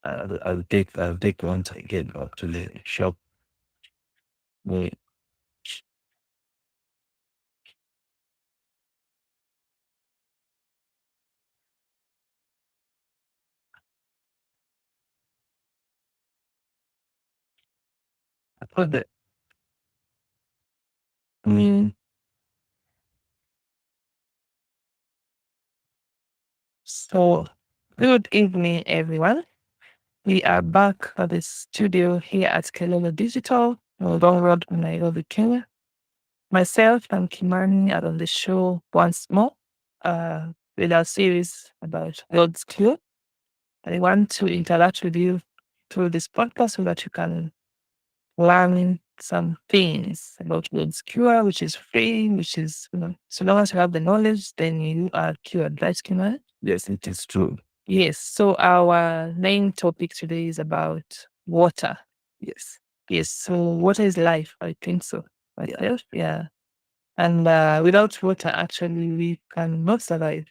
I'll take once I get back to the shop. Wait, I thought that. Mm, so, good evening, everyone. We are back at the studio here at Kelolo Digital, Long Road, Nairobi, Kenya. Myself and Kimani are on the show once more with our series about God's Clue. I want to interact with you through this podcast so that you can learn some things about God's cure, which is free, which is, so long as you have the knowledge, then you are cured, right, Kimani? Yes, it is true. Yes. So our main topic today is about water. Yes. Yes. So water is life. I think so. Myself. Yeah. And without water, actually, we cannot survive.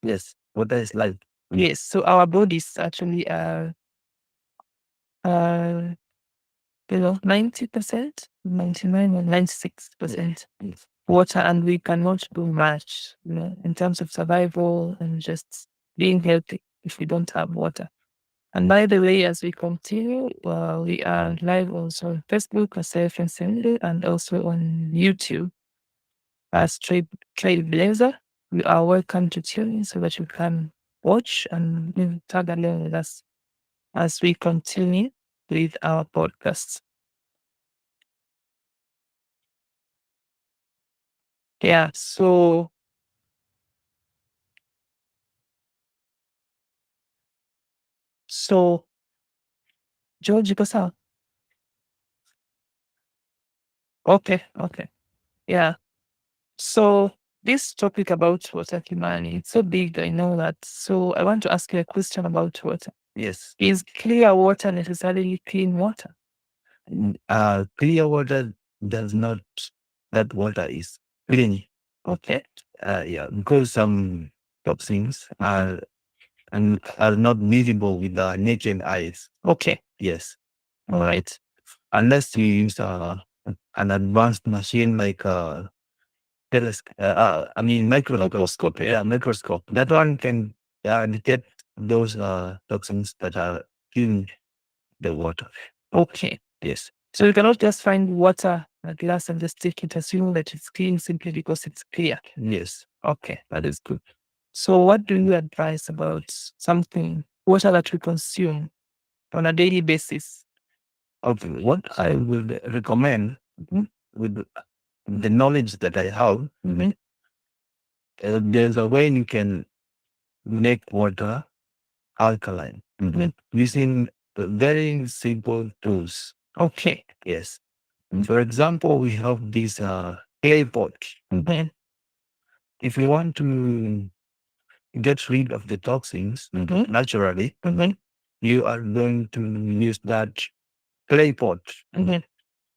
Yes. Water is life. Yes. So our bodies actually are, uh, 90%, 99 or 96% water, and we cannot do much, in terms of survival and just being healthy if we don't have water. And by the way, as we continue, we are live also on Facebook, myself and Cindy, and also on YouTube as Trailblazer. You are welcome to tune in so that you can watch and tag along with us as we continue with our podcast. Yeah, so George, iko sawa? Okay, okay. Yeah. So this topic about water, Kimani, it's so big, I know that. So I want to ask you a question about water. Yes. Is clear water necessarily clean water? Clear water does not, that water is clean. Okay. Yeah, because some toxins are not visible with the naked eyes. Okay. Yes. All right. Unless you use an advanced machine like microscope. Yeah, microscope. That one can detect those toxins that are in the water. Okay. Yes. So you cannot just find water, a glass, and just take it, assume that it's clean simply because it's clear. Yes. Okay, that is good. So what do you advise about something, water that we consume on a daily basis? Okay, what I would recommend, with the knowledge that I have, there's a way you can make water alkaline using very simple tools. Okay. Yes. For example, we have this clay pot. If you want to get rid of the toxins naturally, you are going to use that clay pot.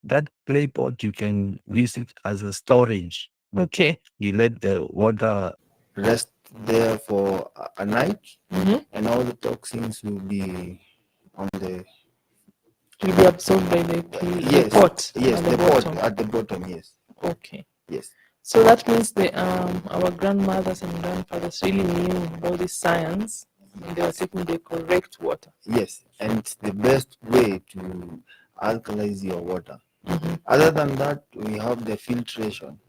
That clay pot, you can use it as a storage. Okay. You let the water rest there for a night, and all the toxins will be on the, will be absorbed by the yes, pot. Yes, the pot at the bottom. Yes. Okay. Yes. So that means our grandmothers and grandfathers really knew about this science, and they were taking the correct water. Yes, and it's the best way to alkalize your water. Other than that, we have the filtration,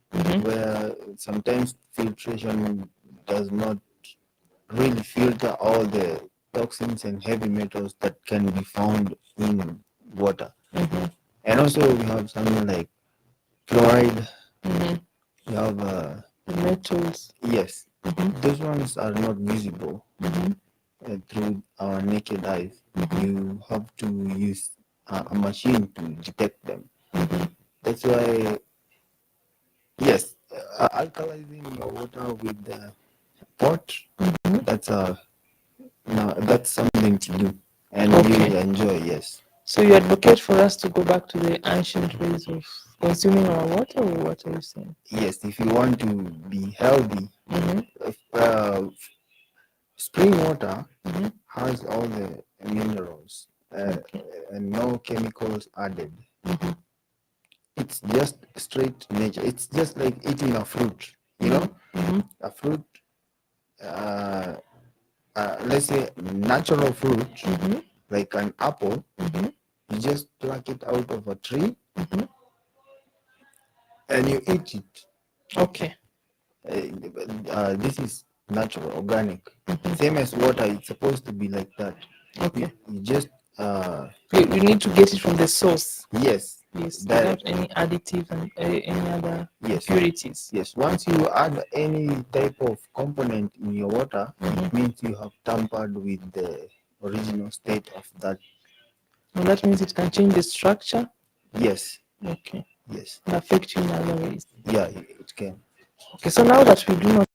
where sometimes filtration does not really filter all the toxins and heavy metals that can be found in water. And also, we have something like chloride. We have metals. Yes, those ones are not visible through our naked eyes. You have to use a machine to detect them. That's why, yes, alkalizing your water with the pot, that's that's something to do, and you will enjoy. Yes. So you advocate for us to go back to the ancient ways of consuming our water, or what are you saying? Yes, if you want to be healthy, uh, spring water has all the minerals Okay. and no chemicals added. Mm-hmm. It's just straight nature. It's just like eating a fruit, you know, Mm-hmm. a fruit, uh, let's say natural fruit, Mm-hmm. like an apple. Mm-hmm. You just pluck it out of a tree Mm-hmm. and you eat it. Okay. This is natural, organic. Mm-hmm. Same as water, it's supposed to be like that. You, Okay. you just, uh, You need to get it from the source. yes, Yes, without directly. any additives and any other Yes, impurities. yes. Once you add any type of component in your water, it Mm-hmm. means you have tampered with the original state of that. And that means it can change the structure. Yes, Okay. yes, And affect you in other ways. yeah, it can. Okay. So now that we do not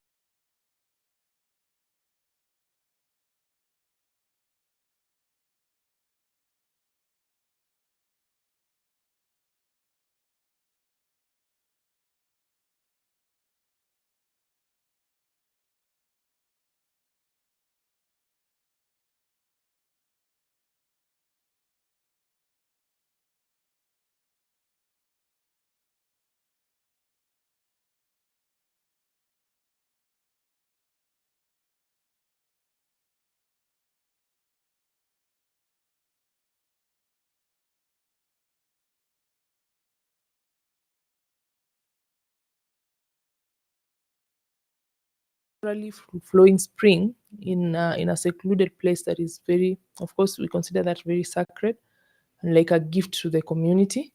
naturally flowing spring in a secluded place that is very, of course, we consider that very sacred and like a gift to the community,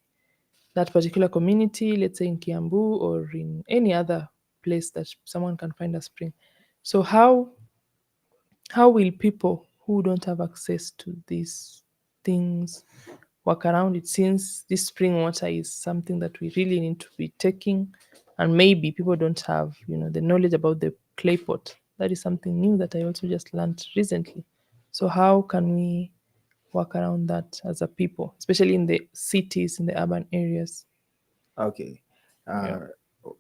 that particular community, let's say in Kiambu or in any other place that someone can find a spring. So how will people who don't have access to these things work around it, since this spring water is something that we really need to be taking, and maybe people don't have, the knowledge about the clay pot? That is something new that I also just learned recently. So how can we work around that as a people, especially in the cities, in the urban areas? Okay. Yeah. Uh,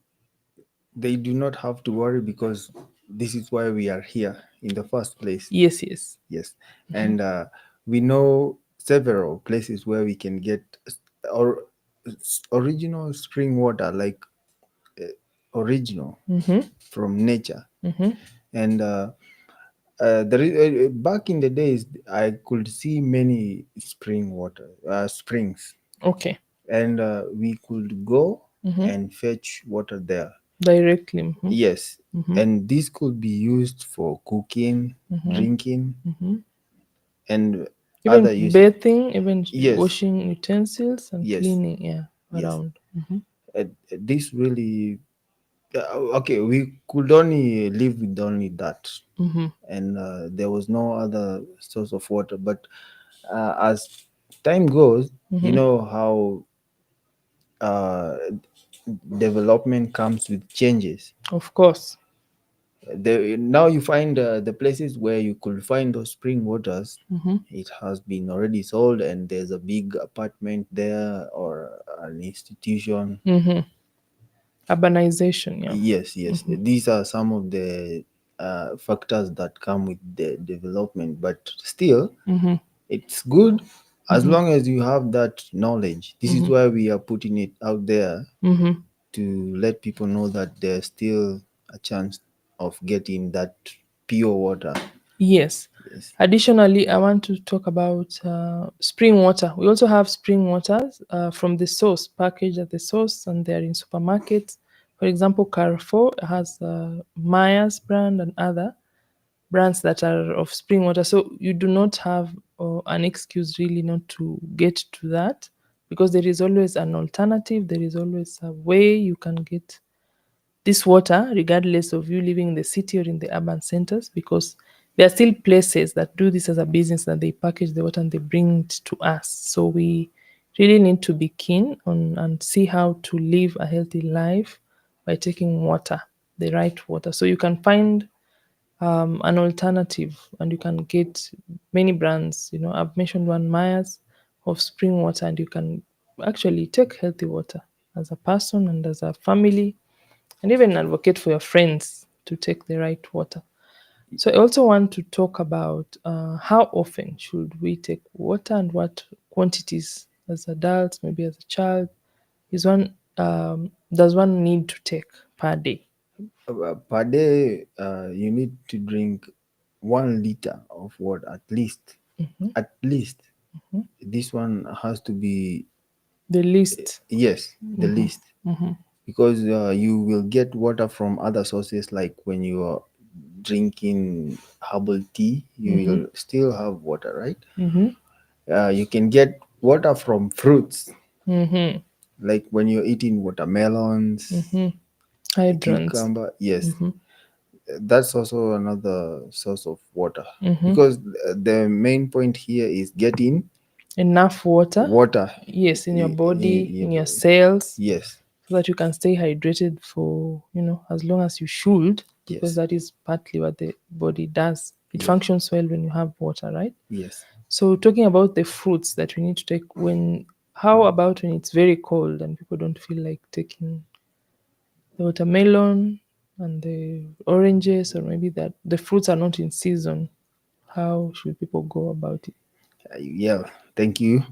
they do not have to worry because this is why we are here in the first place. Yes, yes. Yes, and we know several places where we can get or original spring water, like original Mm-hmm. from nature. Mm-hmm. And back in the days, I could see many spring water springs, Okay. and we could go Mm-hmm. and fetch water there. Directly. Mm-hmm. Yes, Mm-hmm. and this could be used for cooking, Mm-hmm. drinking, Mm-hmm. and Even other use. bathing, even Yes, washing utensils and yes, cleaning, yeah, yes. around. Mm-hmm. This really okay. We could only live with only that, Mm-hmm. and there was no other source of water. But as time goes, you Mm-hmm. know how uh, development comes with changes. Of course. Now you find the places where you could find those spring waters. Mm-hmm. It has been already sold, and there's a big apartment there or an institution. Mm-hmm. Urbanization, yeah. Yes, yes. Mm-hmm. These are some of the factors that come with the development, but still, Mm-hmm. it's good as Mm-hmm. long as you have that knowledge. This is Mm-hmm. why we are putting it out there Mm-hmm. to let people know that there's still a chance of getting that pure water. Yes. Yes. Additionally, I want to talk about spring water. We also have spring waters from the source, packaged at the source, and they're in supermarkets. For example, Carrefour has Maya's brand and other brands that are of spring water. So you do not have an excuse really not to get to that, because there is always an alternative. There is always a way you can get this water, regardless of you living in the city or in the urban centers, because there are still places that do this as a business, that they package the water and they bring it to us. So we really need to be keen on and see how to live a healthy life by taking water, the right water. So you can find an alternative, and you can get many brands. I've mentioned one, Myers, of spring water, and you can actually take healthy water as a person and as a family, and even advocate for your friends to take the right water. So I also want to talk about how often should we take water and what quantities as adults, maybe as a child, is one does one need to take per day? Per day, you need to drink 1 liter of water at least. Mhm. At least. This one has to be, The least. yes, the least, Mm-hmm. because you will get water from other sources, like when you are drinking herbal tea, you will still have water, right? Mm-hmm. You can get water from fruits, Mm-hmm. like when you're eating watermelons, Hydrants. cucumber. Yes, that's also another source of water, because the main point here is getting Enough water, water. yes, in your body, in your body. cells, Yes, so that you can stay hydrated for, as long as you should, because yes, that is partly what the body does. It yes, functions well when you have water, right? yes. So talking about the fruits that we need to take how about when it's very cold and people don't feel like taking the watermelon and the oranges, or maybe that the fruits are not in season? How should people go about it? Yeah, thank you.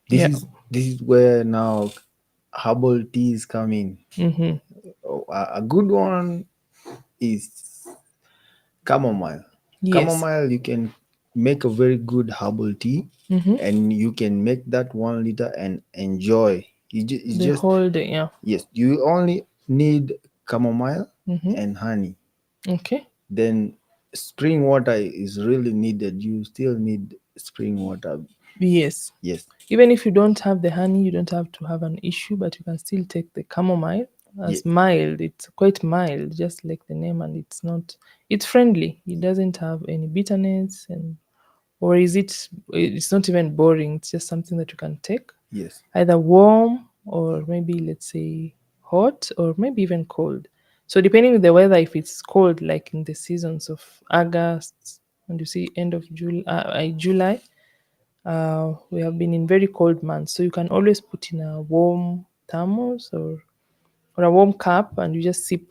This Yeah. is this is where now herbal teas come in. Mm-hmm. Oh, a good one is chamomile. Yes. Chamomile, you can make a very good herbal tea, Mm-hmm. and you can make that 1 liter and enjoy. It's The just, whole day, yeah. yes, you only need chamomile Mm-hmm. and honey. Okay. Then spring water is really needed. You still need spring water. Yes. Yes, Even if you don't have the honey, you don't have to have an issue, but you can still take the chamomile yes, as mild. It's quite mild, just like the name, and it's friendly. It doesn't have any bitterness, and or is it's not even boring. It's just something that you can take, yes, either warm or maybe, let's say, hot, or maybe even cold. So depending on the weather, if it's cold, like in the seasons of August, and you see end of July, we have been in very cold months, so you can always put in a warm thermos, or a warm cup, and you just sip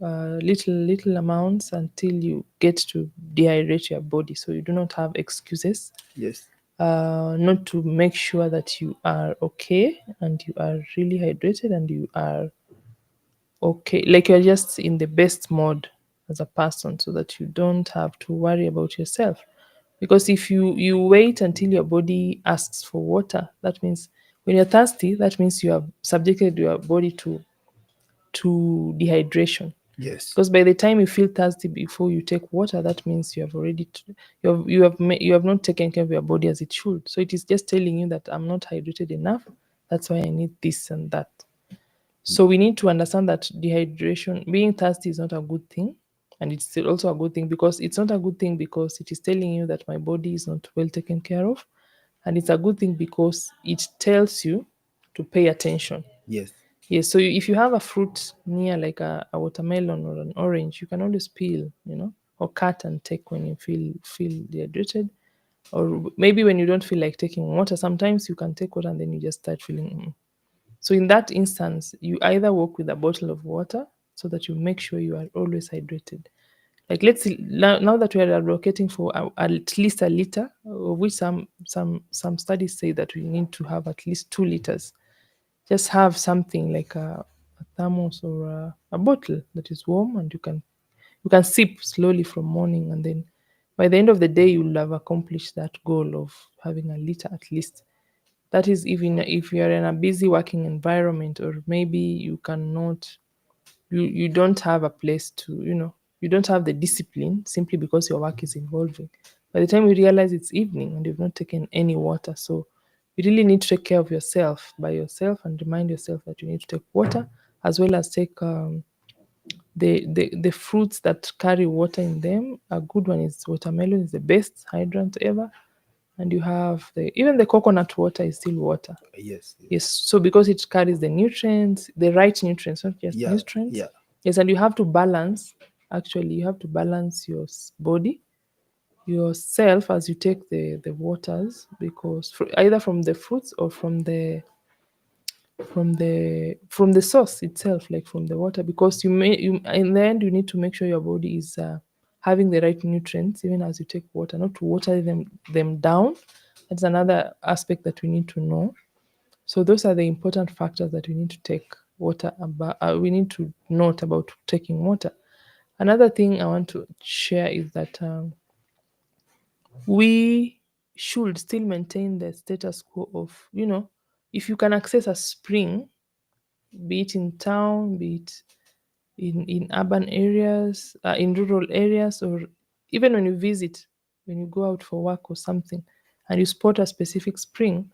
little amounts until you get to dehydrate your body, so you do not have excuses yes, not to make sure that you are okay and you are really hydrated and you are okay, like you're just in the best mode as a person, so that you don't have to worry about yourself. Because if you wait until your body asks for water, that means when you're thirsty, that means you have subjected your body to dehydration. yes, Because by the time you feel thirsty before you take water, that means you have already you have not taken care of your body as it should. So it is just telling you that I'm not hydrated enough. That's why I need this and that. So we need to understand that dehydration, being thirsty, is not a good thing. And it's still also a good thing, because it's not a good thing because it is telling you that my body is not well taken care of. And it's a good thing because it tells you to pay attention. yes, Yes, so if you have a fruit near, like a watermelon or an orange, you can always peel, or cut and take when you feel dehydrated, or maybe when you don't feel like taking water. Sometimes you can take water and then you just start feeling. So in that instance, you either work with a bottle of water, so that you make sure you are always hydrated. Like, let's see, now that we are advocating for at least a liter, of which some studies say that we need to have at least 2 liters. Just have something like a thermos or a bottle that is warm, and you can sip slowly from morning, and then by the end of the day you'll have accomplished that goal of having a liter at least. That is even if you are in a busy working environment, or maybe you don't have a place to, you don't have the discipline, simply because your work is involving. By the time you realize it's evening and you've not taken any water, so you really need to take care of yourself by yourself, and remind yourself that you need to take water, as well as take the fruits that carry water in them. A good one is watermelon, is the best hydrant ever. And you have even the coconut water is still water. yes, yes. Yes, so because it carries the nutrients, the right nutrients, not just Yeah, nutrients. yeah, Yes, and you have to balance. Actually, you have to balance your body, yourself, as you take the waters, because either from the fruits or from the source itself, like from the water, because you in the end you need to make sure your body is having the right nutrients even as you take water, not to water them down. That's another aspect that we need to know. So those are the important factors that we need to take water about. We need to note about taking water. Another thing I want to share is that we should still maintain the status quo of, if you can access a spring, be it in town, be it in urban areas, in rural areas, or even when you visit, when you go out for work or something, and you spot a specific spring,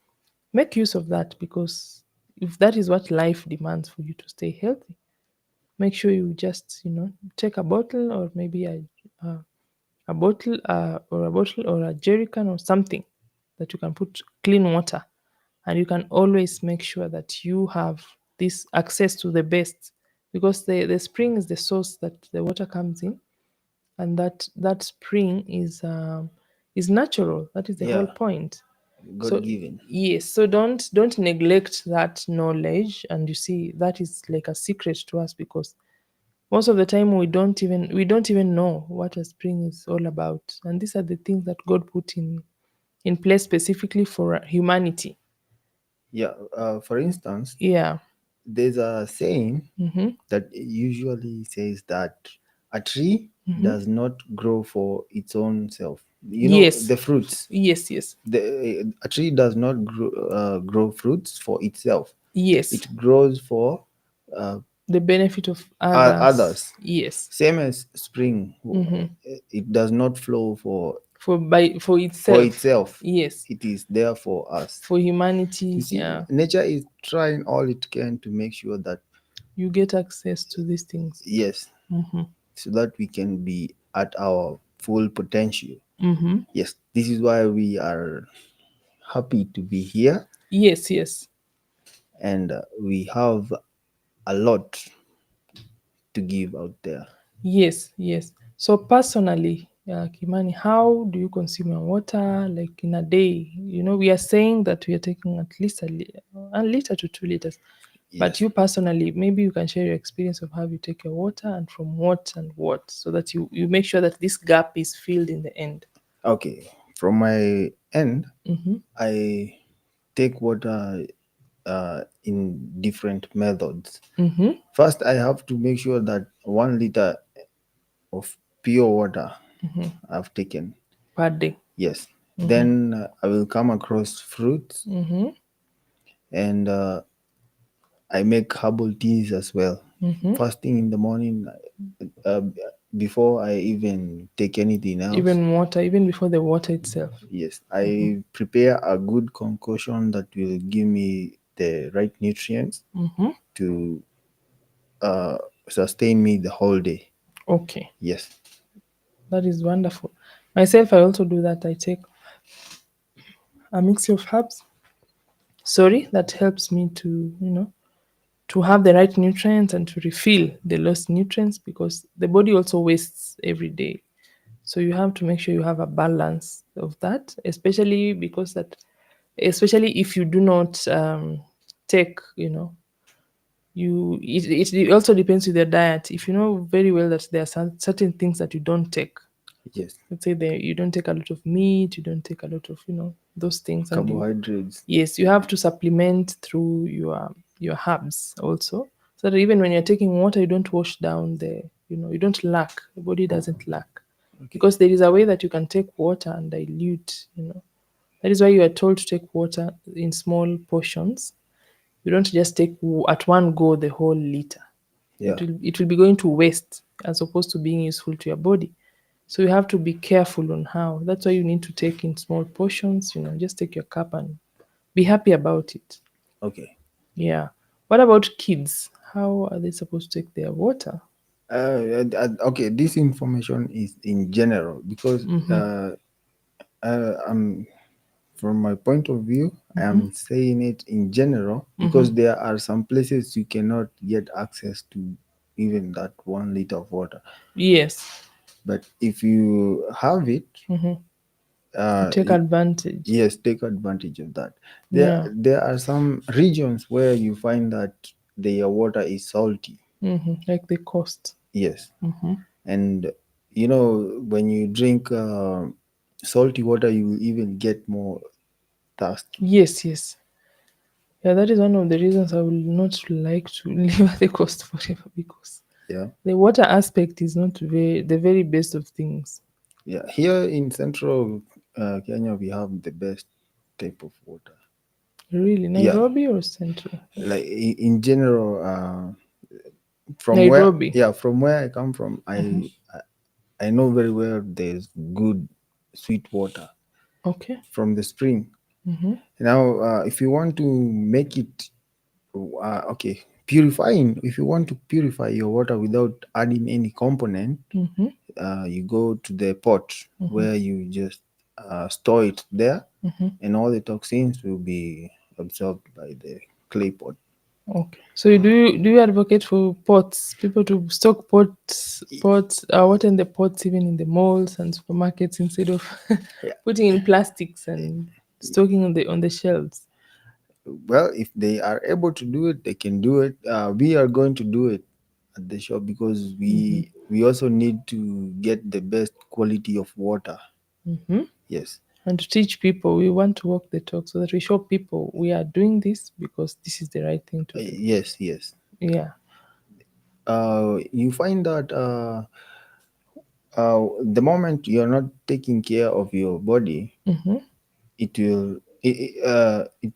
make use of that, because if that is what life demands for you to stay healthy, make sure you just take a bottle, or maybe a bottle or a bottle or a jerry can or something that you can put clean water, and you can always make sure that you have this access to the best, because the spring is the source that the water comes in, and that spring is natural. That is the whole Yeah, point. God So given. yes, so don't neglect that knowledge, and you see that is like a secret to us, because most of the time we don't even know what a spring is all about, and these are the things that God put in place specifically for humanity. Yeah, for instance, Yeah. there's a saying Mm-hmm. that usually says that a tree Mm-hmm. does not grow for its own self. Yes. The fruits. Yes. A tree does not grow fruits for itself. Yes. It grows for uh, The benefit of others. others. Yes. Same as spring. Mm-hmm. It does not flow For for itself. itself. Yes. It is there for us. For You humanity. see, Yeah. nature is trying all it can to make sure that, You get access to these things. yes, Mm-hmm. so that we can be at our full potential. Mm-hmm. Yes, this is why we are happy to be here, Yes. and we have a lot to give out there. Yes. So personally, Kimani, how do you consume your water like in a day? We are saying that we are taking at least a liter to 2 liters. But Yes. you personally, maybe you can share your experience of how you take your water and from what and what, so that you make sure that this gap is filled in the end. Okay. From my end, Mm-hmm. I take water in different methods. Mm-hmm. First, I have to make sure that 1 liter of pure water I've taken. Per day. Yes. Then I will come across fruits, Mm-hmm. and I make herbal teas as well. Mm-hmm. First thing in the morning, uh, before I even take anything else, Even water, even before the water itself. yes, I prepare a good concoction that will give me the right nutrients Mm-hmm. to uh, sustain me the whole day. Okay, Yes. that is wonderful. Myself, I also do that. I take a mixture of herbs. Sorry, that helps me to have the right nutrients and to refill the lost nutrients, because the body also wastes every day. So you have to make sure you have a balance of that, especially if you do not take, it also depends with your diet. If you know very well that there are certain things that you don't take, Yes. let's say that you don't take a lot of meat, you don't take a lot of those things, and Carbohydrates. yes, you have to supplement through your herbs also, so that even when you're taking water, you don't wash down you don't lack. The body doesn't lack, Okay. because there is a way that you can take water and dilute. That is why you are told to take water in small portions. You don't just take at one go the whole liter. Yeah. It will be going to waste as opposed to being useful to your body. So you have to be careful on how. That's why you need to take in small portions. Just take your cup and be happy about it. Okay. Yeah. What about kids? How are they supposed to take their water? Okay. This information is in general because I'm from my point of view, I am saying it in general because there are some places you cannot get access to even that 1 liter of water. Yes. But if you have it, Take advantage. yes, take advantage of that. Yeah. There are some regions where you find that their water is salty. Like the cost. Yes, and you know, when you drink salty water, you will even get more thirsty. Yes, yes. Yeah, that is one of the reasons I will not like to live at the coast forever, because Yeah, the water aspect is not the very best of things. yeah. Here in central Kenya, we have the best type of water. Really, Yeah, Nairobi or Central? like in general, from where, Nairobi. yeah, from where I come from, I know very well there's good sweet water Okay. from the spring. Mm-hmm. Now, if you want to make it, okay, purifying, if you want to purify your water without adding any component, Mm-hmm. you go to the pot where you just store it there, Mm-hmm. and all the toxins will be absorbed by the clay pot. Okay. So do you advocate for pots, people to stock pots, water in the pots, even in the malls and supermarkets, instead of Yeah. putting in plastics and stocking on the shelves? Well, if they are able to do it, they can do it. We are going to do it at the shop because we also need to get the best quality of water. Mm-hmm. Yes. And to teach people, we want to walk the talk so that we show people we are doing this because this is the right thing to do. Yes, yes. Yeah. You find that the moment you're not taking care of your body, Mm-hmm. it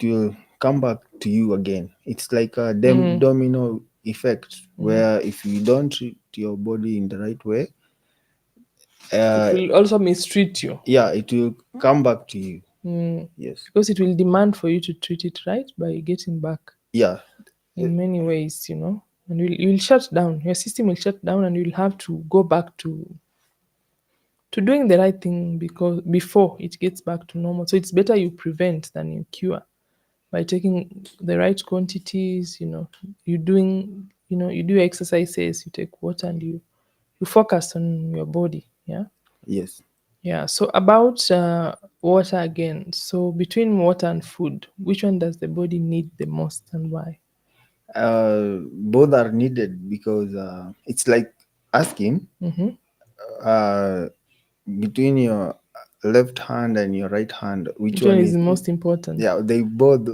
will come back to you again. It's like a Mm. domino effect where if you don't treat your body in the right way, It uh, will also mistreat you. yeah, it will come back to you. Mm. Yes. Because it will demand for you to treat it right by getting back Yeah. in many ways, and you'll shut down. Your system will shut down, and you'll have to go back to doing the right thing because before it gets back to normal. So it's better you prevent than you cure by taking the right quantities. You do exercises, you take water, and you focus on your body. Yeah. Yes. Yeah. So about water again. So between water and food, which one does the body need the most, and why? Both are needed because it's like asking Mm-hmm. uh, between your left hand and your right hand, which Which one one is is? the most important? Yeah, they both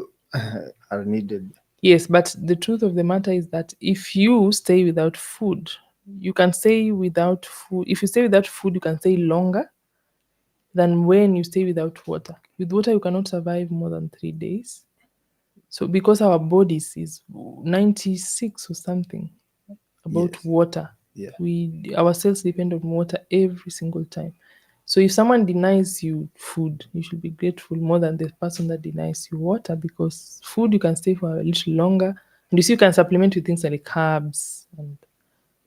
are needed. Yes, but the truth of the matter is that if you stay without food, you can stay without food. If you stay without food, you can stay longer than when you stay without water. With water, you cannot survive more than 3 days. So, because our bodies is 96 or something about Yes. water, Yeah. our cells depend on water every single time. So, if someone denies you food, you should be grateful more than the person that denies you water, because food you can stay for a little longer. And you see, you can supplement with things like carbs and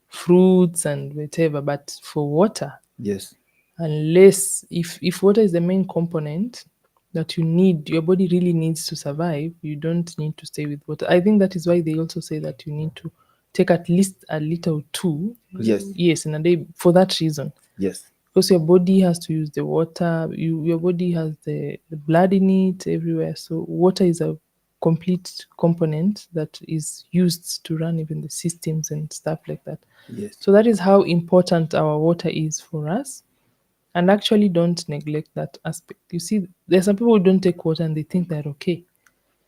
fruits and whatever. But for water, Yes. unless if water is the main component that you need, your body really needs to survive, you don't need to stay with water. I think that is why they also say that you need to take at least a liter or two, Yes. yes, in a day, for that reason, Yes. because your body has to use the water. Your body has the blood in it everywhere, so water is a complete component that is used to run even the systems and stuff like that. Yes. So that is how important our water is for us. And actually, don't neglect that aspect. You see, there's some people who don't take water and they think they're okay.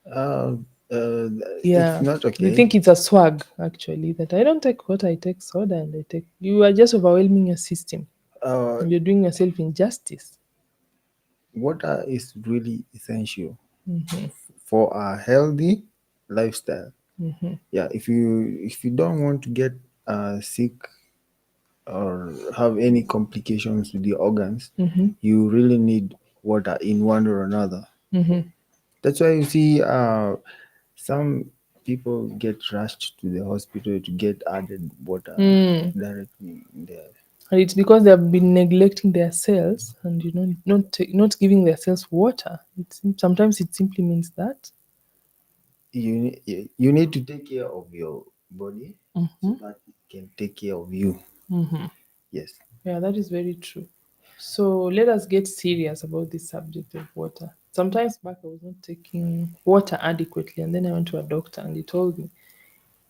Uh, uh, it's Yeah, not they okay. think it's a swag, actually, that I don't take water, I take soda, and I take. You are just overwhelming your system, Uh, and you're doing yourself injustice. Water is really essential for a healthy lifestyle. Yeah, if you don't want to get sick or have any complications with your organs, you really need water in one or another. That's why you see some people get rushed to the hospital to get added water directly there. And it's because they have been neglecting their cells, and not giving their cells water. Sometimes it simply means that. You need to take care of your body so that it can take care of you. Yes. Yeah, that is very true. So let us get serious about this subject of water. Sometimes back, I was not taking water adequately, and then I went to a doctor, and he told me,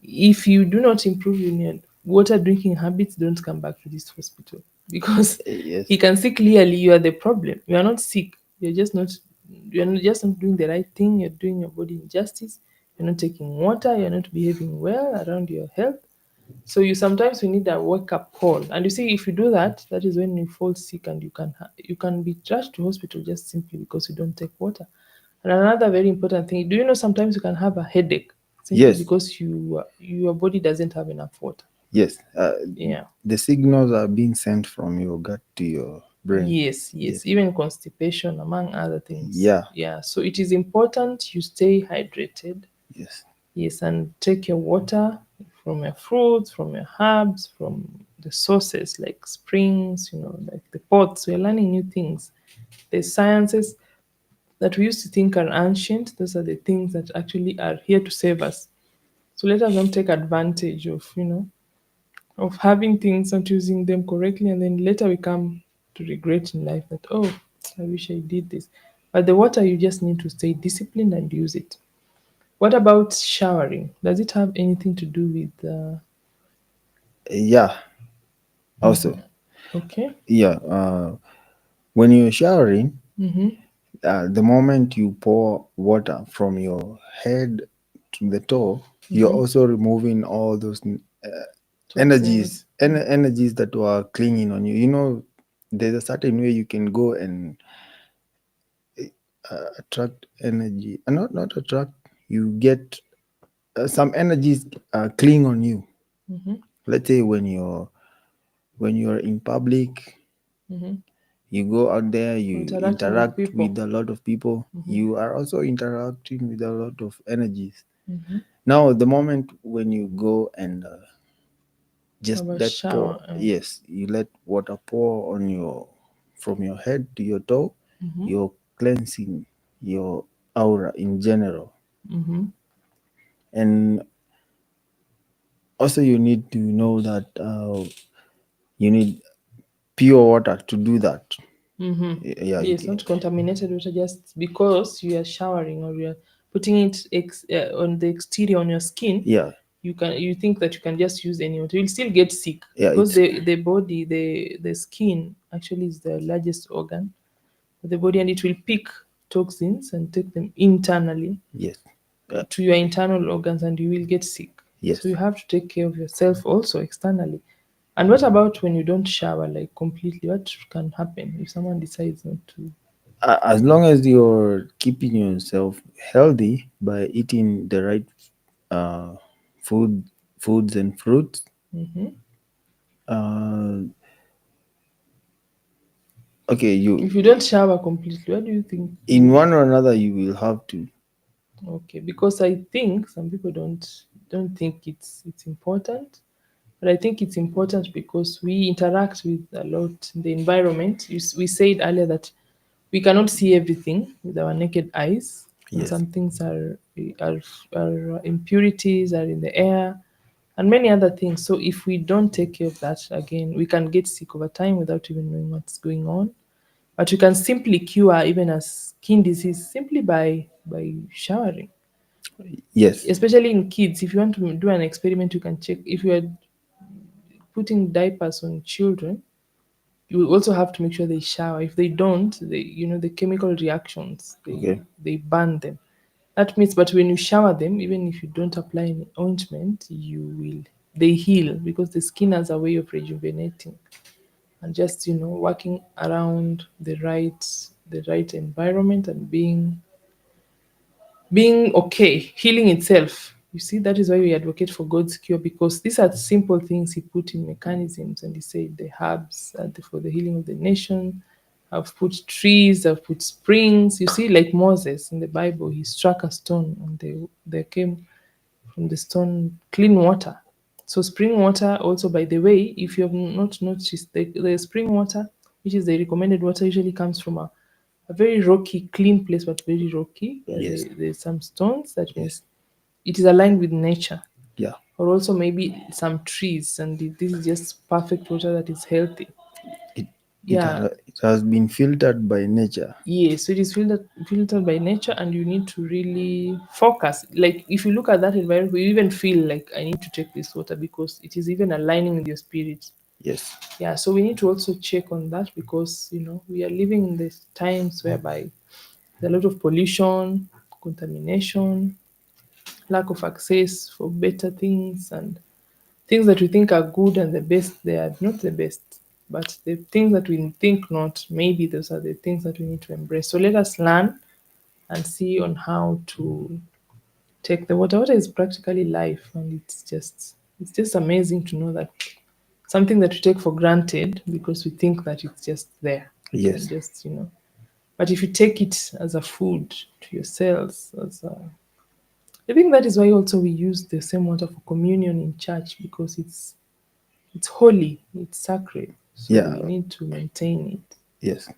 if you do not improve in your water drinking habits, don't come back to this hospital. because Yes. he can see clearly you are the problem. You are not sick. You're not just not doing the right thing. You're doing your body injustice. You're not taking water. You're not behaving well around your health. So we need a wake up call. And you see, if you do that, that is when you fall sick and you can be rushed to hospital just simply because you don't take water. And another very important thing, do you know sometimes you can have a headache simply Yes. because your body doesn't have enough water. Yes. Yeah. The signals are being sent from your gut to your brain. Yes, Yes. even constipation, among other things. Yeah. Yeah, so it is important you stay hydrated. Yes. Yes, and take your water from your fruits, from your herbs, from the sources like springs, like the pots. We're learning new things. The sciences that we used to think are ancient, those are the things that actually are here to save us. So let us not take advantage of having things, not using them correctly, and then later we come to regret in life that, oh, I wish I did this. But the water, you just need to stay disciplined and use it. What about showering? Does it have anything to do with? Yeah. Also, Okay. yeah. When you're showering, Mm-hmm. the moment you pour water from your head to the toe, you're also removing all those Toxins. energies that were clinging on you. You know, there's a certain way you can go and attract energy. Not attract. You get some energies cling on you. Mm-hmm. Let's say when you're in public, Mm-hmm. you go out there, you Interacting with interact people. with a lot of people. You are also interacting with a lot of energies. Mm-hmm. Now, the moment when you go and just Have a let pour, shower. yes, you let water pour on your from your head to your toe, you're cleansing your aura in general. Mm-hmm. And also, you need to know that you need pure water to do that. Mm-hmm. Yeah, you Yes, can. not contaminated water just because you are showering or you are putting it on the exterior on your skin. Yeah, You think that you can just use any water. You'll still get sick yeah, because it's the body, the skin actually is the largest organ of the body, and it will pick toxins and take them internally yes, to your internal organs, and you will get sick. yes. So you have to take care of yourself also externally. And what about when you don't shower like completely? What can happen if someone decides not to? As long as you're keeping yourself healthy by eating the right uh, food, foods and fruits, Hmm. uh, okay, you If you don't shower completely, what do you think? in one or another you will have to. Okay, because I think some people don't think it's important, but I think it's important because we interact with a lot in the environment. We said earlier that we cannot see everything with our naked eyes, and Yes, some things are, are impurities are in the air, and many other things. So if we don't take care of that, again, we can get sick over time without even knowing what's going on. But we can simply cure even a skin disease simply by showering, yes, especially in kids. If you want to do an experiment, you can check if you are putting diapers on children. You also have to make sure they shower. If they don't, the chemical reactions, okay, they burn them. That means, but when you shower them, even if you don't apply any ointment, they heal because the skin has a way of rejuvenating, and just working around the right environment and being okay, healing itself. You see, that is why we advocate for God's cure, because these are simple things He put in mechanisms, and He said the herbs are for the healing of the nation. I've put trees, I've put springs. You see, like Moses in the Bible, he struck a stone and there came from the stone clean water. So spring water, also, by the way, if you have not noticed, the spring water, which is the recommended water, usually comes from a very rocky, clean place, but very rocky, where yes, there's some stones. That yes, means it is aligned with nature, yeah. or also maybe some trees, and this is just perfect water that is healthy. It Yeah, it has been filtered by nature. yes, so it is filtered by nature, and you need to really focus. Like if you look at that environment, you even feel like I need to take this water because it is even aligning with your spirit. Yes. Yeah, so we need to also check on that because we are living in these times whereby there's a lot of pollution, contamination, lack of access for better things, and things that we think are good and the best, they are not the best. But the things that we think not, maybe those are the things that we need to embrace. So let us learn and see on how to take the water. Water is practically life, and it's just amazing to know that something that we take for granted because we think that it's just there. Yes. And just. But if you take it as a food to your cells, I think that is why also we use the same water for communion in church because it's holy, it's sacred. So Yeah. we need to maintain it. Yes.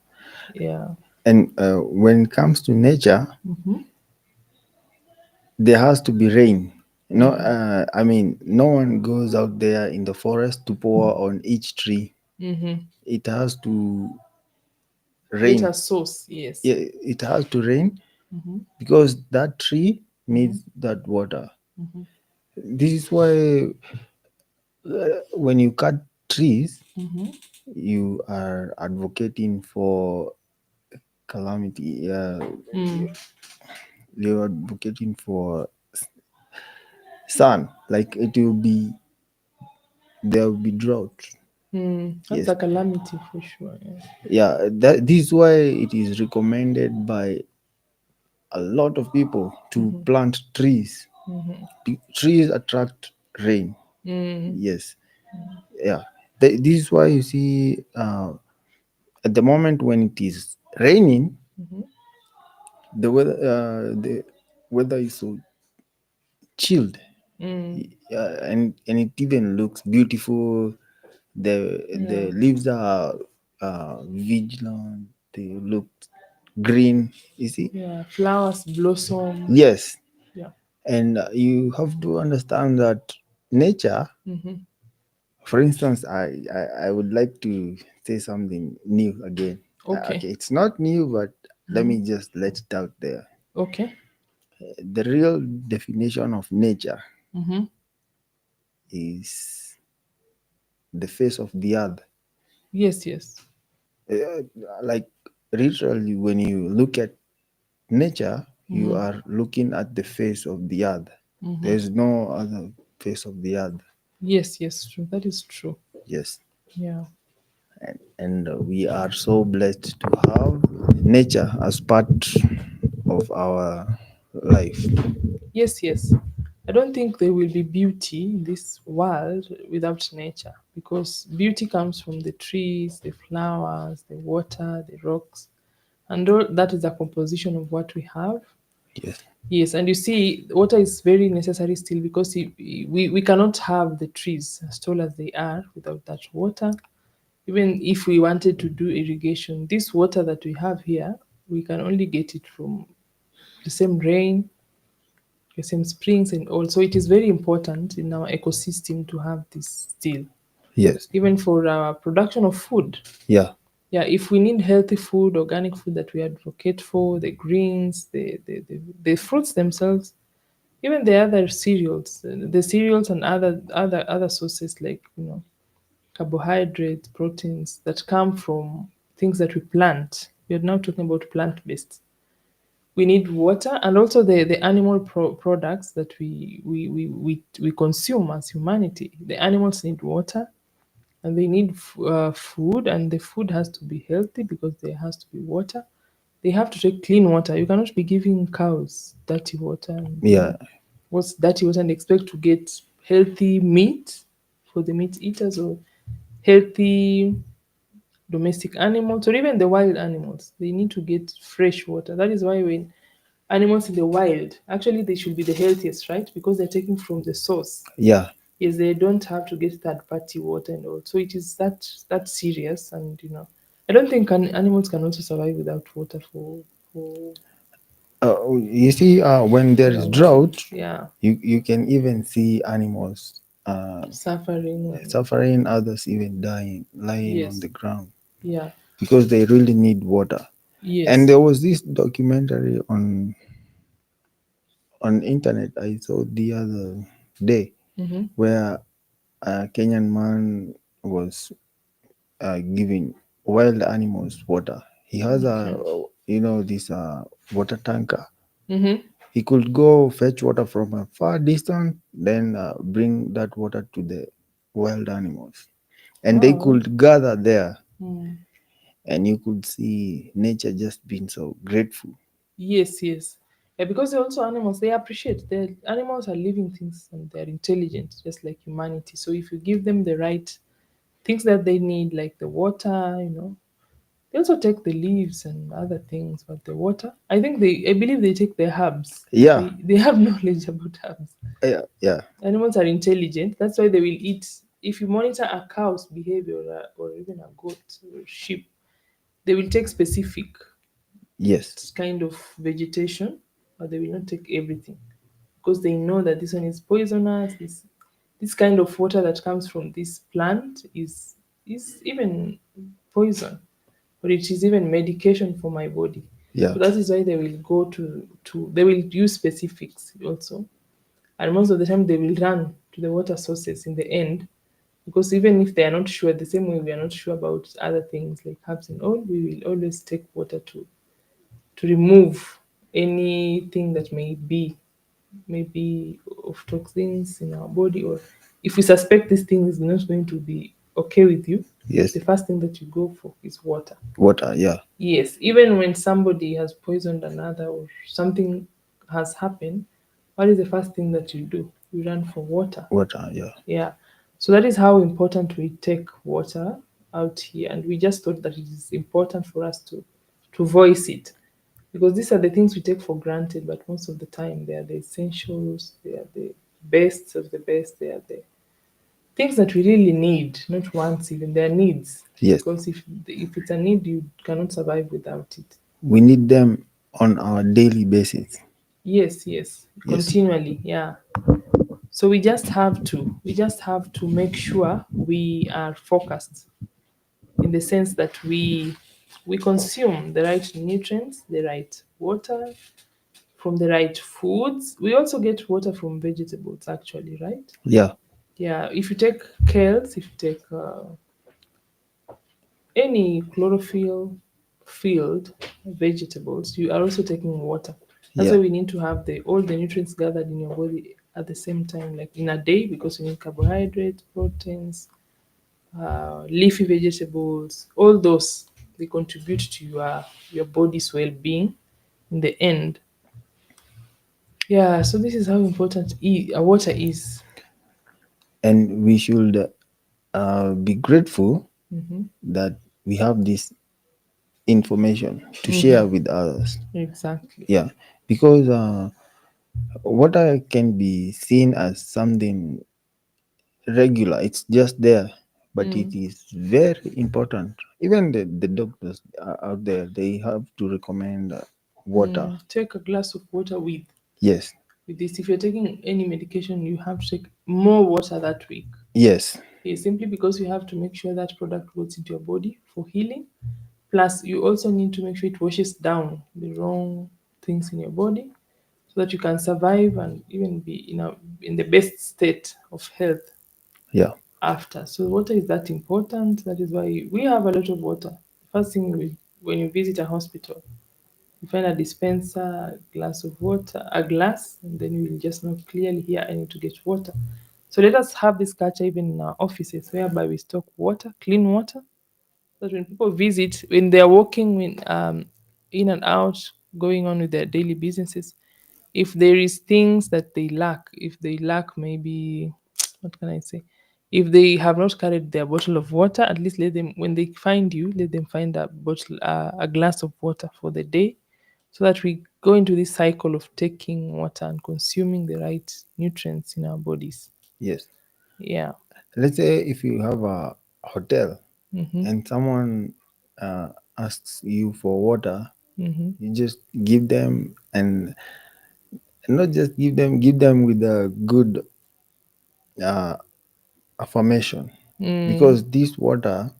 Yeah. And when it comes to nature, there has to be rain. I mean, no one goes out there in the forest to pour on each tree. It has to Get rain. a source, yes. Yeah, it has to rain because that tree needs that water. This is why when you cut trees, you are advocating for calamity. You're advocating for sun. Like there will be drought. That's Yes. a calamity for sure. Yeah. Yeah, this is why it is recommended by a lot of people to plant trees. Trees attract rain. Yes. Yeah. This is why you see at the moment when it is raining, the weather is so chilled. And it even looks beautiful. The leaves are vigilant. They look green. You see. Yeah. Flowers blossom. Yes. Yeah. And you have to understand that nature, for instance, I would like to say something new again. Okay. Okay, it's not new, but let me just let it out there. Okay. The real definition of nature is the face of the earth. Yes, yes. Uh, like literally, when you look at nature, you are looking at the face of the earth. There's no other face of the earth. Yes, yes, true. That is true. Yes. Yeah. And we are so blessed to have nature as part of our life. Yes, yes. I don't think there will be beauty in this world without nature because beauty comes from the trees, the flowers, the water, the rocks, and all that is a composition of what we have. Yes. Yes, and you see, water is very necessary still because we cannot have the trees as tall as they are without that water. Even if we wanted to do irrigation, this water that we have here, we can only get it from the same rain, the same springs, and also it is very important in our ecosystem to have this still, Yes. even for our production of food. Yeah. Yeah, if we need healthy food, organic food that we advocate for, the greens, the fruits themselves, even the other cereals, the cereals and other sources like carbohydrates, proteins that come from things that we plant. We are now talking about plant-based. We need water, and also the animal products that we consume as humanity. The animals need water, and they need food, and the food has to be healthy because there has to be water. They have to take clean water. You cannot be giving cows dirty water and Yeah. what's dirty water and expect to get healthy meat for the meat eaters, or healthy domestic animals, or even the wild animals. They need to get fresh water. That is why when animals in the wild, actually they should be the healthiest, right? Because they're taking from the source. Yeah. Yes, they don't have to get third party water and all. So it is that serious, and I don't think animals can also survive without water for You see, when there is drought, yeah, you can even see animals suffering. suffering, others even dying, lying on Yes, the ground yeah, because they really need water. And yes. there was this documentary on internet I saw the other day where a Kenyan man was giving wild animals water. He has a, this water tanker. Mm-hmm. He could go fetch water from a far distance, then bring that water to the wild animals, and they Wow. could gather there, Mm. and you could see nature just being so grateful. Yes, yes. Yeah, because they're also animals, they appreciate. The animals are living things and they're intelligent, just like humanity. So if you give them the right things that they need, like the water, they also take the leaves and other things, but the water, I believe they take the herbs. Yeah, They have knowledge about herbs. yeah, yeah. Animals are intelligent. That's why they will eat. If you monitor a cow's behavior or even a goat or sheep, they will take specific Yes, kind of vegetation, but they will not take everything because they know that this one is poisonous. This kind of water that comes from this plant is even poison, or it is even medication for my body. yeah, So that is why they will go to they will use specifics also, and most of the time they will run to the water sources in the end, because even if they are not sure, the same way we are not sure about other things like herbs and all, we will always take water to remove anything that may be maybe of toxins in our body, or if we suspect this thing is not going to be okay with you, yes. the first thing that you go for is water. Water, yeah, Yes, even when somebody has poisoned another or something has happened, what is the first thing that you do? You run for water. water, yeah, Yeah. So that is how important we take water out here. And we just thought that it is important for us to voice it. Because these are the things we take for granted, but most of the time they are the essentials, they are the best of the best, they are the things that we really need, not wants even, they are needs. yes. Because if it's a need, you cannot survive without it. We need them on our daily basis. Yes, yes, Yes, continually, yeah. So we just have to make sure we are focused in the sense that we consume the right nutrients, the right water from the right foods. We also get water from vegetables, actually, right? yeah, Yeah, if you take kales, if you take any chlorophyll filled vegetables, you are also taking water. That's yeah, why we need to have the all the nutrients gathered in your body at the same time, like in a day, because you need carbohydrates, proteins, leafy vegetables, all those, they contribute to your body's well-being in the end. Yeah, so this is how important water is. and we should be grateful Hmm. that we have this information to share with others. Exactly. Yeah, because water can be seen as something regular. It's just there, but it Mm. is very important. Even the doctors are out there, they have to recommend water. Take a glass of water Yes, with this. If you're taking any medication, you have to take more water that week. yes, It's simply because you have to make sure that product goes into your body for healing. Plus, you also need to make sure it washes down the wrong things in your body so that you can survive and even be in the best state of health yeah, after. So water is that important. That is why we have a lot of water. First thing when you visit a hospital, you find a dispenser, a glass of water, a glass, and then you will just know clearly here I need to get water. So let us have this culture even in our offices whereby we stock water, clean water, that when people visit, when they are walking in and out, going on with their daily businesses, if there is things that they lack, if they lack maybe, what can I say? If they have not carried their bottle of water, at least let them, when they find you, let them find a glass of water for the day, so that we go into this cycle of taking water and consuming the right nutrients in our bodies. yes. Yeah. Let's say if you have a hotel Mm-hmm. and someone asks you for water, Mm-hmm. you just give them, and not just give them with a good uh, affirmation, Mm. because this water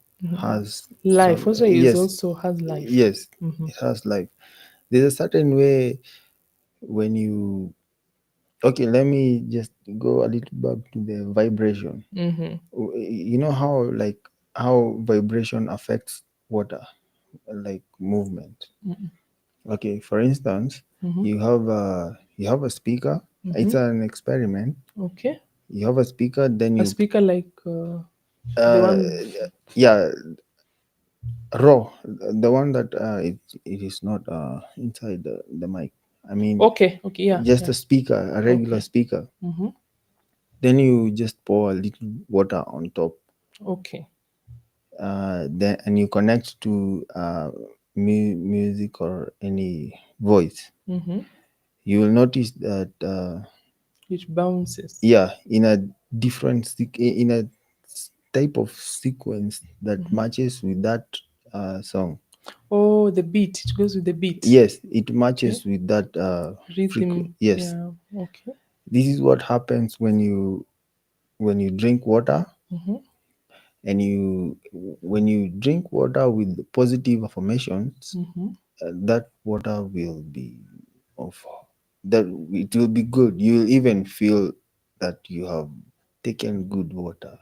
has Life some, also is yes, also has life. yes, Mm-hmm. it has life. There's a certain way when you Okay, let me just go a little back to the vibration. You know how, like, how vibration affects water, like movement. Okay, for instance, you have a speaker. It's an experiment. Okay. You have a speaker, then A you speaker like the uh one. yeah, raw, the one that it is not inside the mic. I mean, Okay. Okay. Yeah. just Yeah. a speaker, a regular Okay. speaker. Mm-hmm. Then you just pour a little water on top, Okay. then and you connect to music or any voice. Mm-hmm. You will notice that It bounces. yeah, in a in a type of sequence that matches with that song. Oh, the beat. It goes with the beat. Yes, it Okay. matches with that Rhythm. yes. Yeah. Okay. This is what happens when you drink water, Mm-hmm. and when you drink water with positive affirmations, Mm-hmm. that water will be of that it will be good. You'll even feel that you have taken good water.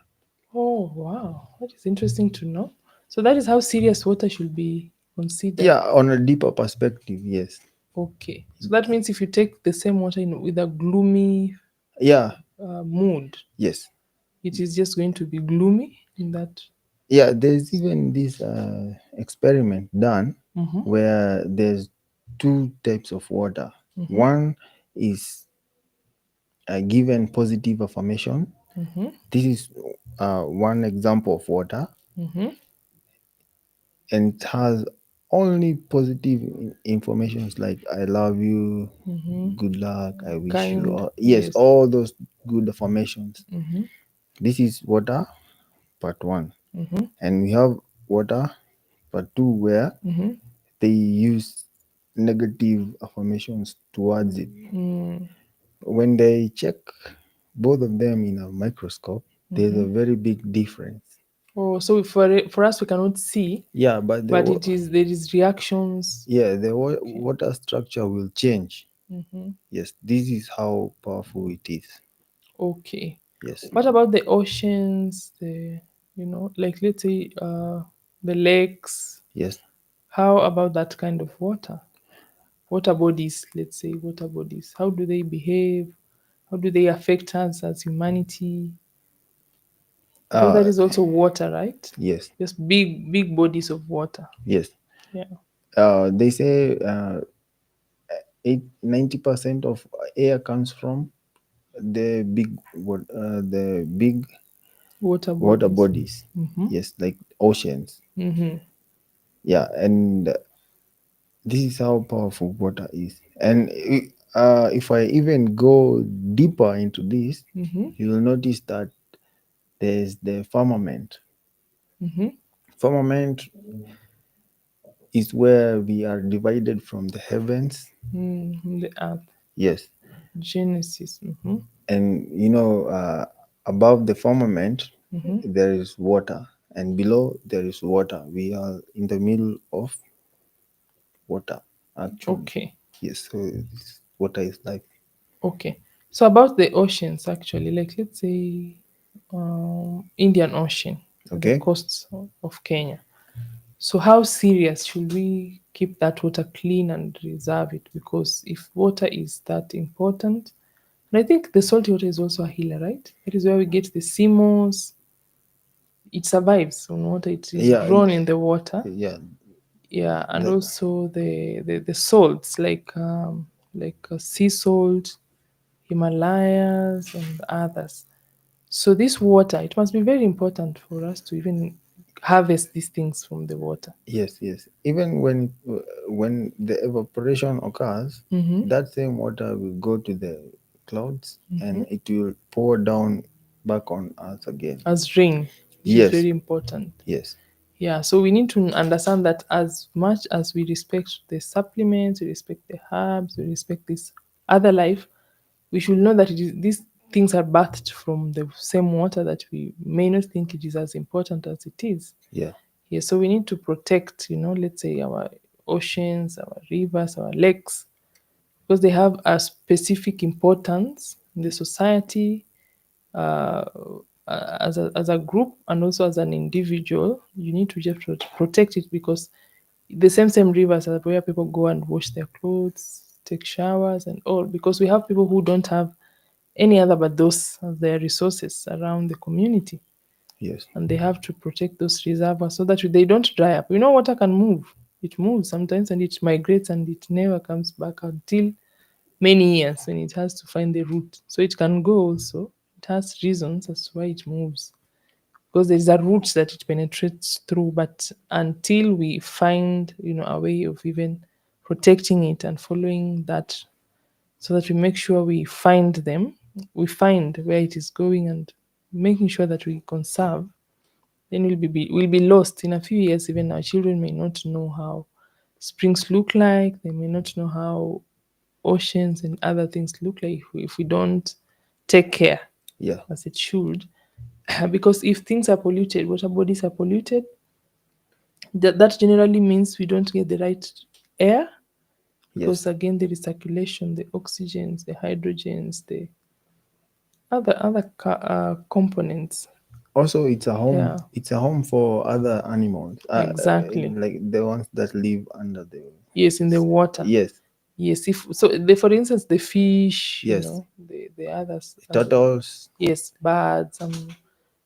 Oh, wow. That is interesting to know. So that is how serious water should be considered. Yeah, on a deeper perspective, yes. Okay. So that means if you take the same water with a gloomy Yeah, mood, yes. it is just going to be gloomy in that. Yeah, there's even this experiment done Mm-hmm. where there's two types of water. Mm-hmm. One is given positive affirmation. Mm-hmm. This is one example of water, Mm-hmm. and it has only positive informations like "I love you," Mm-hmm. "good luck," "I wish you," Kind. yes, Yes. all those good affirmations. Mm-hmm. This is water part one, Mm-hmm. and we have water part two where Mm-hmm. they use negative affirmations towards it. Mm. When they check both of them in a microscope, there's a very big difference. Oh, so for us we cannot see, Yeah, but but it is there is reactions. yeah, the water structure will change. Mm-hmm. Yes, this is how powerful it is. Okay. Yes, What about the oceans? Like let's say the lakes. yes. How about that kind of water? Water bodies, let's say water bodies. How do they behave? How do they affect us as humanity? Because Uh, that is also water, right? yes, Just big bodies of water. yes. Yeah. They say 90% of air comes from the big Water water bodies. bodies. Mm-hmm. Yes, like oceans. Mm-hmm. Yeah, and this is how powerful water is. And if I even go deeper into this, Mm-hmm. you will notice that there's the firmament. Mm-hmm. Firmament is where we are divided from the heavens. The earth. Yes, Genesis. Mm-hmm. and above the firmament Mm-hmm. there is water, and below there is water. We are in the middle of water, actually. Okay. Yes, so water is life. Okay. So about the oceans, actually, like let's say Indian Ocean, the Okay. coasts of Kenya. So how serious should we keep that water clean and reserve it? Because if water is that important, and I think the salty water is also a healer, right? That is where we get the sea moss. It survives on water. It is Yeah, grown in the water. yeah. Yeah, and The, also the salts like sea salt, Himalayas, and others. So this water, it must be very important for us to even harvest these things from the water. yes, yes. Even when the evaporation occurs, Mm-hmm. that same water will go to the clouds Mm-hmm. and it will pour down back on us again. As rain, which is Yes, very important. yes, Yeah, so we need to understand that as much as we respect the supplements, we respect the herbs, we respect this other life, we should know that these things are birthed from the same water that we may not think it is as important as it is. yeah, Yeah, so we need to protect, let's say our oceans, our rivers, our lakes, because they have a specific importance in the society, uh, as a group and also as an individual. You need to just protect it, because the same rivers are where people go and wash their clothes, take showers and all, because we have people who don't have any other but those as their resources around the community, Yes. and they have to protect those reservoirs so that they don't dry up. You know, water can move. It moves sometimes and it migrates and it never comes back until many years when it has to find the route. So it can go also. It has reasons as to why it moves, because there's a route that it penetrates through. But until we find, a way of even protecting it and following that, so that we make sure we find them, we find where it is going and making sure that we conserve, then we'll be lost in a few years. Even our children may not know how springs look like. They may not know how oceans and other things look like if we don't take care Yeah. as it should. Because if things are polluted, water bodies are polluted, that generally means we don't get the right air, Yes. because again there is circulation, the oxygens, the hydrogens, the other components. Also, it's a home. Yeah, It's a home for other animals, exactly. like the ones that live under the. Yes, in the water. Yes. Yes, if so, for instance, the fish, Yes. the others. Turtles. Yes, birds.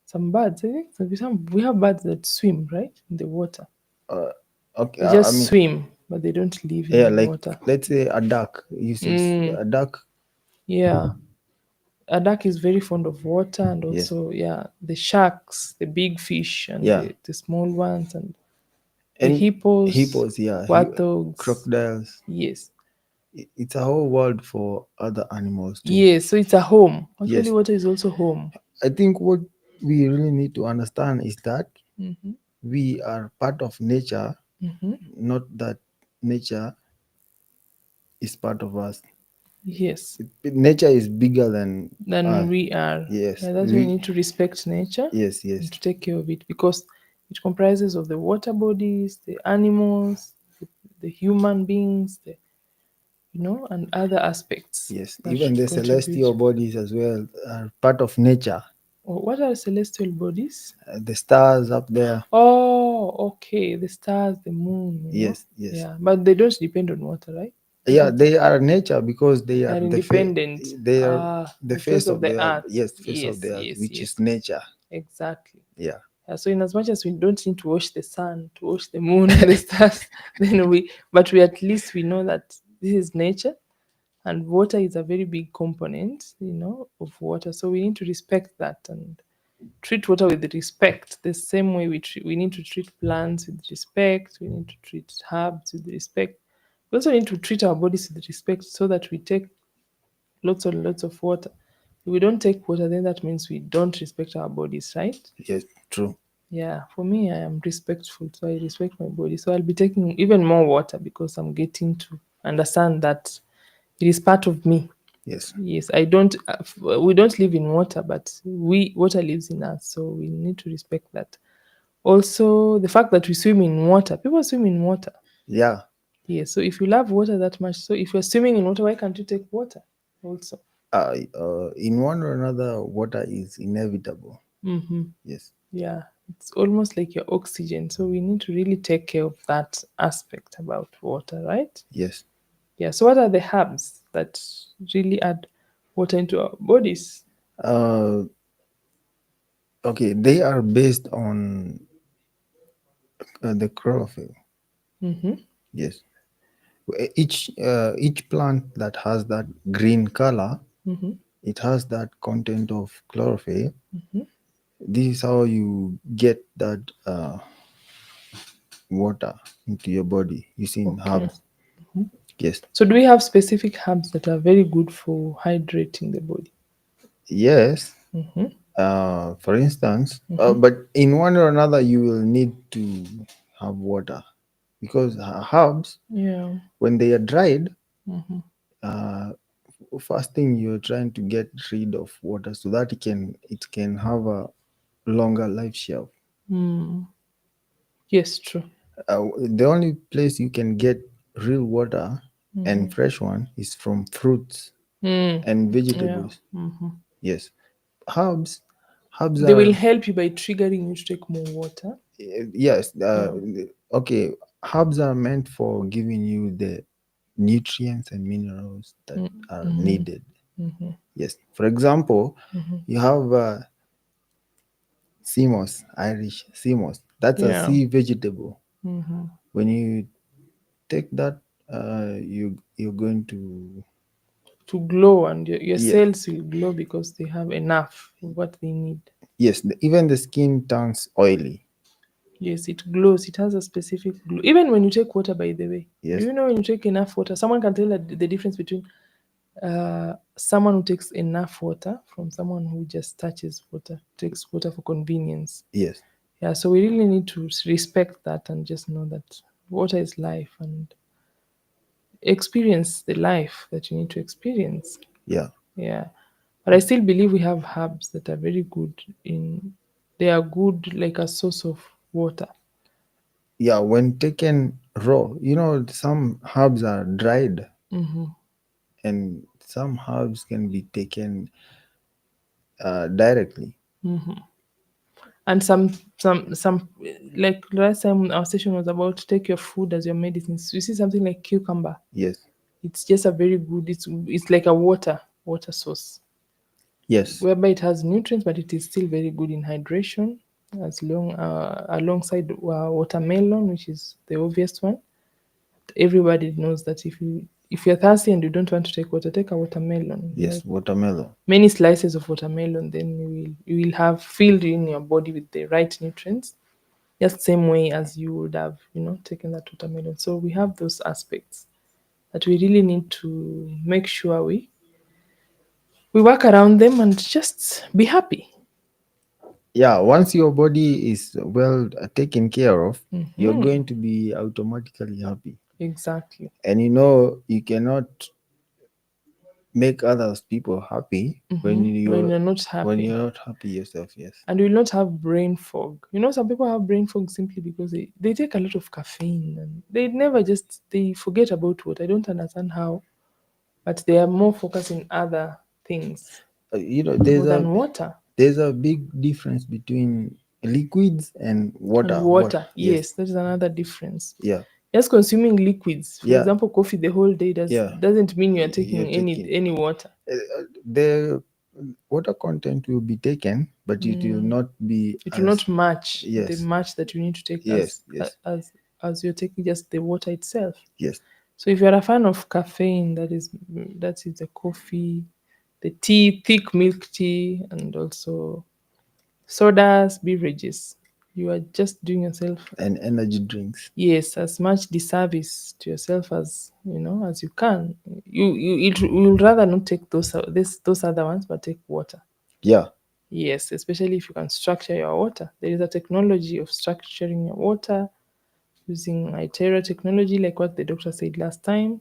Some birds. I think we have birds that swim right in the water. Uh, okay. They I just mean, swim, but they don't live in yeah, the like water. let's say a duck. You see, a duck. Yeah, a duck is very fond of water, and Yes. also, yeah, the sharks, the big fish, and Yeah. the small ones, and the And hippos, hippos. Yeah. warthogs. Crocodiles. Yes, It's a whole world for other animals too. yes. So it's a home. Actually, Yes. water is also home. I think what we really need to understand is that Mm-hmm. we are part of nature, Mm-hmm. not that nature is part of us. Yes. Nature is bigger than Than us. we are. Yes. Yeah, that's why we need to respect nature Yes. and Yes. to take care of it, because it comprises of the water bodies, the animals, the human beings, and other aspects Yes. that Even the contribute. celestial bodies as well are part of nature. What are celestial bodies? The stars up there. Oh, okay. The stars, the moon. Yes. Yes. Yeah, but they don't depend on water, right? Yeah, they are nature because they are They're independent. they are the The face face of of the the earth. earth. Yes, face of Yes, the earth, yes, which is yes. nature. Exactly. Yeah. Yeah, so in as much as we don't need to watch the sun, to watch the moon, the stars, then but we at least we know that this is nature, and water is a very big component, of water. So we need to respect that and treat water with respect. The same way we need to treat plants with respect. We need to treat herbs with respect. We also need to treat our bodies with respect, so that we take lots and lots of water. If we don't take water, then that means we don't respect our bodies, right? Yes, true. Yeah, for me, I am respectful, so I respect my body. So I'll be taking even more water, because I'm getting to understand that it is part of me. Yes. Yes, I don't. We don't live in water, but water lives in us. So we need to respect that. Also, the fact that we swim in water. People swim in water. Yeah. Yes. So if you love water that much, so if you're swimming in water, why can't you take water? Also. In one or another, water is inevitable. Mm-hmm. Yes. Yeah, it's almost like your oxygen. So we need to really take care of that aspect about water, right? Yes. Yeah. So what are the herbs that really add water into our bodies? Uh, okay, they are based on the chlorophyll. Mm-hmm. Yes. Each plant that has that green color, Mm-hmm. it has that content of chlorophyll. Mm-hmm. This is how you get that water into your body using Okay. herbs. Yes. So do we have specific herbs that are very good for hydrating the body? Yes. Mm-hmm. For instance, Mm-hmm. but in one or another, you will need to have water because herbs, Yeah. when they are dried, Mm-hmm. uh, first thing you're trying to get rid of water so that it can have a longer life shelf. Mm. Yes, true. The only place you can get real water and fresh one is from fruits and Yeah. vegetables. Yes, herbs. Herbs They will are help you by triggering you to take more water. yes. Okay, herbs are meant for giving you the nutrients and minerals that are needed. Yes. For example, you have simos, Irish simos. That's a Yeah. sea vegetable. When you take that, you're going to To glow, and your yeah. cells will glow because they have enough of what they need. Yes, even the skin turns oily. Yes, it glows. It has a specific glow. Even when you take water, by the way. Do Yes, you know when you take enough water, someone can tell the difference between someone who takes enough water from someone who just touches water, takes water for convenience. yes, Yeah, so we really need to respect that and just know that water is life and experience the life that you need to experience. yeah, Yeah. But I still believe we have herbs that are very good in they are good like a source of water. yeah. When taken raw, some herbs are dried, and some herbs can be taken directly. And some like last time our session was about take your food as your medicines. You see something like cucumber. Yes, It's just a very good it's like a water source. yes, Whereby it has nutrients, but it is still very good in hydration, as long alongside watermelon, which is the obvious one. Everybody knows that if you're thirsty and you don't want to take water, take a watermelon, yes. like Watermelon. many slices of watermelon. Then you will have filled in your body with the right nutrients, just same way as you would have taken that watermelon. So we have those aspects that we really need to make sure we work around them and just be happy. Yeah, once your body is well taken care of, you're going to be automatically happy. Exactly. And you cannot make others people happy when When you're you're not when happy. you're not happy yourself. Yes. And you will not have brain fog. Some people have brain fog simply because they take a lot of caffeine and they forget about what. I don't understand how, but they are more focused in other things There's more a than water. there's a big difference between liquids and And water. water, Yes. yes, that is another difference. Yeah. Just consuming liquids, for Yeah. example, coffee the whole day Yeah. doesn't mean you are You're taking taking any water. the water content will be taken, but it will not be It will as not match the yes, match that you need to take yes, yes, as you're taking just the water itself. yes, So if you're a fan of caffeine, that is the coffee, the tea, thick milk tea, and also sodas, beverages, you are just doing yourself, and energy drinks. yes, as much disservice to yourself as as you can. You'll rather not take those other ones, but take water. Yeah, Yes, especially if you can structure your water. There is a technology of structuring your water using ITERA technology, like what the doctor said last time.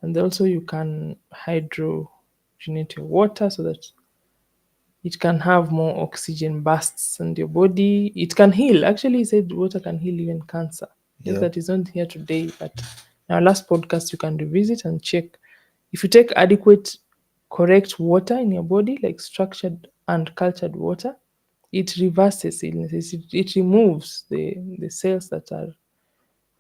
And also you can hydrogenate your water so that it can have more oxygen bursts in your body. It can heal. Actually, he said water can heal even cancer. Yes, yeah, that is not here today, but in our last podcast, you can revisit and check. If you take adequate, correct water in your body, like structured and cultured water, it reverses illnesses. It removes the cells that are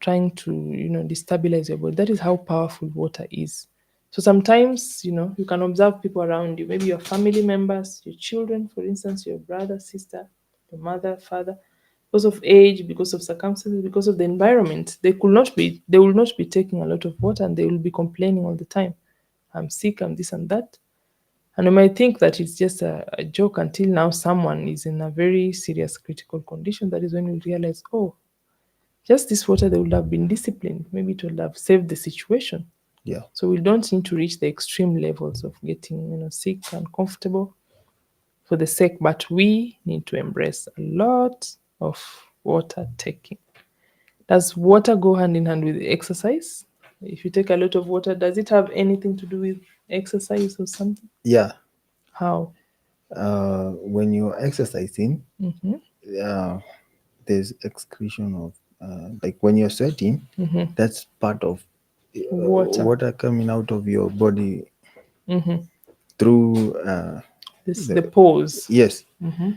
trying to destabilize your body. That is how powerful water is. So sometimes you can observe people around you, maybe your family members, your children, for instance, your brother, sister, your mother, father, because of age, because of circumstances, because of the environment, they will not be taking a lot of water, and they will be complaining all the time. I'm sick, I'm this and that. And we might think that it's just a joke until now someone is in a very serious critical condition. That is when you realize, oh, just this water, they would have been disciplined. Maybe it would have saved the situation. yeah, So we don't need to reach the extreme levels of getting, sick and uncomfortable for the sake, but we need to embrace a lot of water taking. Does water go hand in hand with exercise? If you take a lot of water, does it have anything to do with exercise or something? yeah. How? When you're exercising, uh, there's excretion of like when you're sweating. That's part of Water. water coming out of your body Mm-hmm. through The pores. yes. Mm-hmm.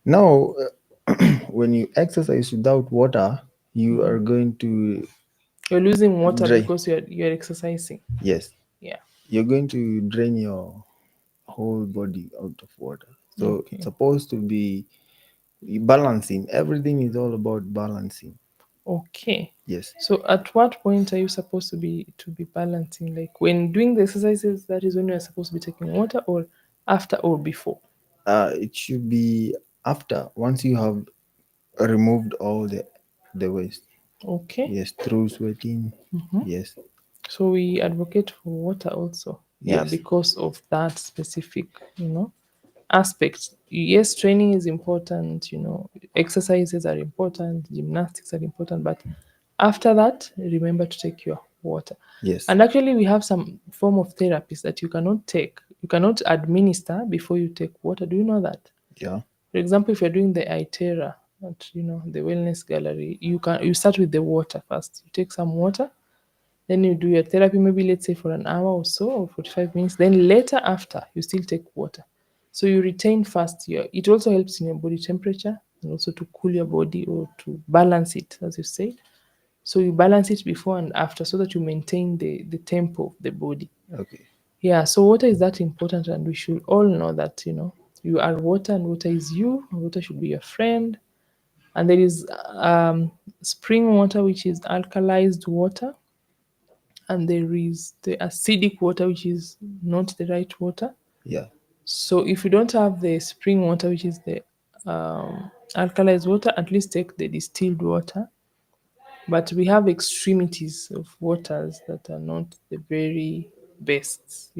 Now, when you exercise without water, you are going to You're losing water drain. because you're exercising. Yes, Yeah. you're going to drain your whole body out of water. So it's Okay. supposed to be balancing. Everything is all about balancing. Okay. Yes. So at what point are you supposed to be balancing? Like when doing the exercises, that is when you're supposed to be taking water, or after or before? It should be after, once you have removed all the waste. Okay. Yes, through sweating. Yes. So we advocate for water also. Yeah, Yes. because of that specific, aspect. Yes, training is important, exercises are important, gymnastics are important, but after that, remember to take your water. Yes. And actually, we have some form of therapies that you cannot administer before you take water. Do you know that? Yeah. For example, if you're doing the ITERA at the wellness gallery, you start with the water first. You take some water, then you do your therapy, maybe let's say for an hour or so, or 45 minutes. Then later after, you still take water. So you retain fast your, it also helps in your body temperature and also to cool your body or to balance it, as you said. So you balance it before and after so that you maintain the tempo of the body. Okay. Yeah, so water is that important, and we should all know that, you are water and water is you, and water should be your friend. And there is spring water, which is alkalized water, and there is the acidic water, which is not the right water. Yeah. So if you don't have the spring water, which is the alkalized water, at least take the distilled water. But we have extremities of waters that are not the very best.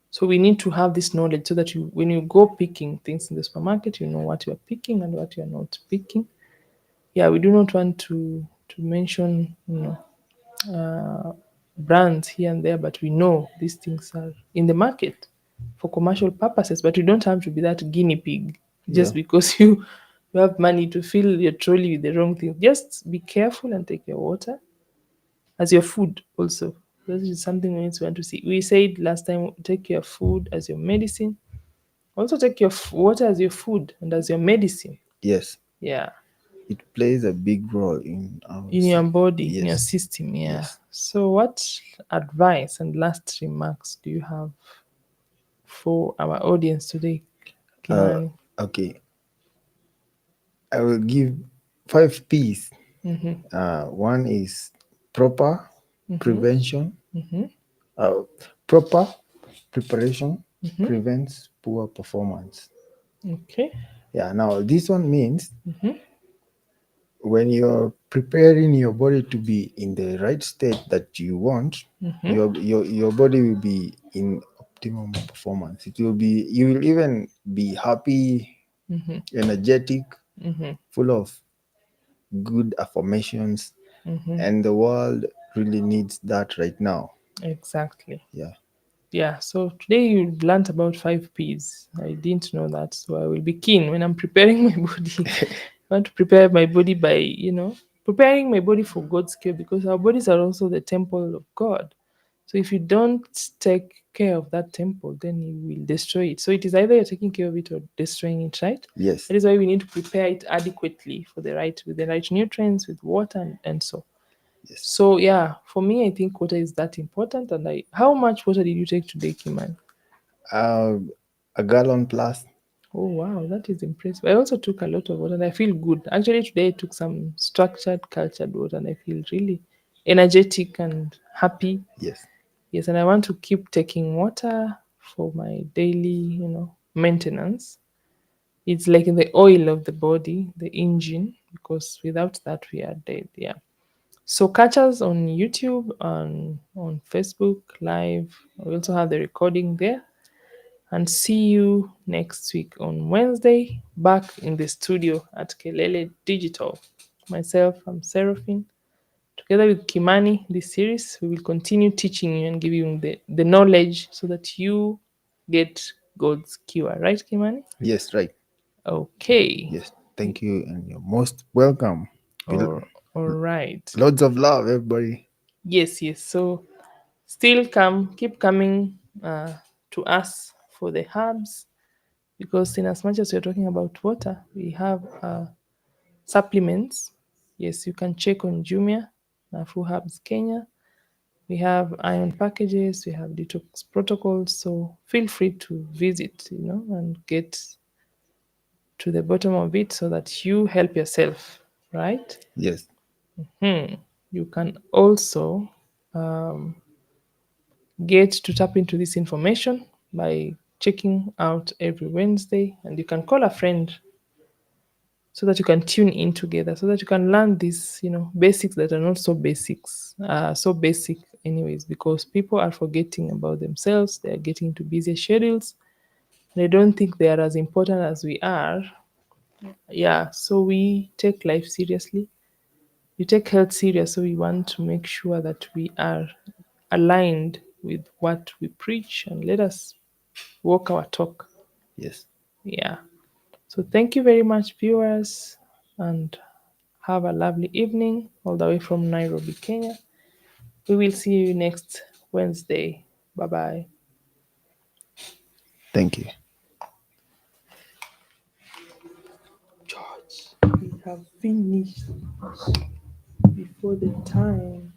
So we need to have this knowledge so that when you go picking things in the supermarket, you know what you are picking and what you are not picking. Yeah, we do not want to mention, brands here and there, but we know these things are in the market for commercial purposes. But you don't have to be that guinea pig Yeah. just because you have money to fill your trolley with the wrong thing. Just be careful and take your water as your food also. This is something we need to want to see. We said last time, take your food as your medicine. Also take your water as your food and as your medicine. Yes. Yeah, It plays a big role in our in your body, in your yes. system. Yeah. Yes. So, what advice and last remarks do you have for our audience today, Uh, Kimani? okay. I will give 5 P's. Mm-hmm. One is proper Mm-hmm. prevention. Mm-hmm. Uh, Proper preparation Mm-hmm. prevents poor performance. Okay. Yeah. Now this one means Mm-hmm. when you're preparing your body to be in the right state that you want, Mm-hmm. your body will be in optimum performance. It will be, you will even be happy, Mm-hmm. energetic, Mm-hmm. full of good affirmations, Mm-hmm. and the world really needs that right now. Exactly. Yeah. Yeah. So today you learned about 5 P's. I didn't know that, so I will be keen when I'm preparing my body. I want to prepare my body by, preparing my body for God's care, because our bodies are also the temple of God. So if you don't take care of that temple, then you will destroy it. So it is either you're taking care of it or destroying it, right? Yes. That is why we need to prepare it adequately for with the right nutrients, with water and so. Yes. So yeah, for me, I think water is that important. And how much water did you take today, Kiman? Uh, a gallon plus. Oh wow, that is impressive. I also took a lot of water and I feel good. Actually, today I took some structured, cultured water and I feel really energetic and happy. Yes. Yes, and I want to keep taking water for my daily, maintenance. It's like the oil of the body, the engine, because without that we are dead. Yeah. So catch us on YouTube, on Facebook Live. We also have the recording there. And see you next week on Wednesday, back in the studio at Kelele Digital. Myself, I'm Seraphine. Together with Kimani, this series, we will continue teaching you and giving you the knowledge so that you get God's cure. Right, Kimani? Yes. Right. Okay. Yes. Thank you, and you're most welcome. All right. Lots of love, everybody. Yes, yes. So still keep coming to us for the herbs, because in as much as we're talking about water, we have supplements. Yes, you can check on Jumia, Nafu Herbs Kenya. We have iron packages, we have detox protocols. So feel free to visit, and get to the bottom of it so that you help yourself, right? Yes. You can also get to tap into this information by checking out every Wednesday, and you can call a friend so that you can tune in together, so that you can learn these, basics that are not so basic anyways, because people are forgetting about themselves. They are getting into busy schedules. They don't think they are as important as we are. Yeah, so we take life seriously. We take health serious, so we want to make sure that we are aligned with what we preach, and let us walk our talk. Yes. Yeah. So thank you very much, viewers, and have a lovely evening all the way from Nairobi, Kenya. We will see you next Wednesday. Bye bye. Thank you. George, we have finished before the time.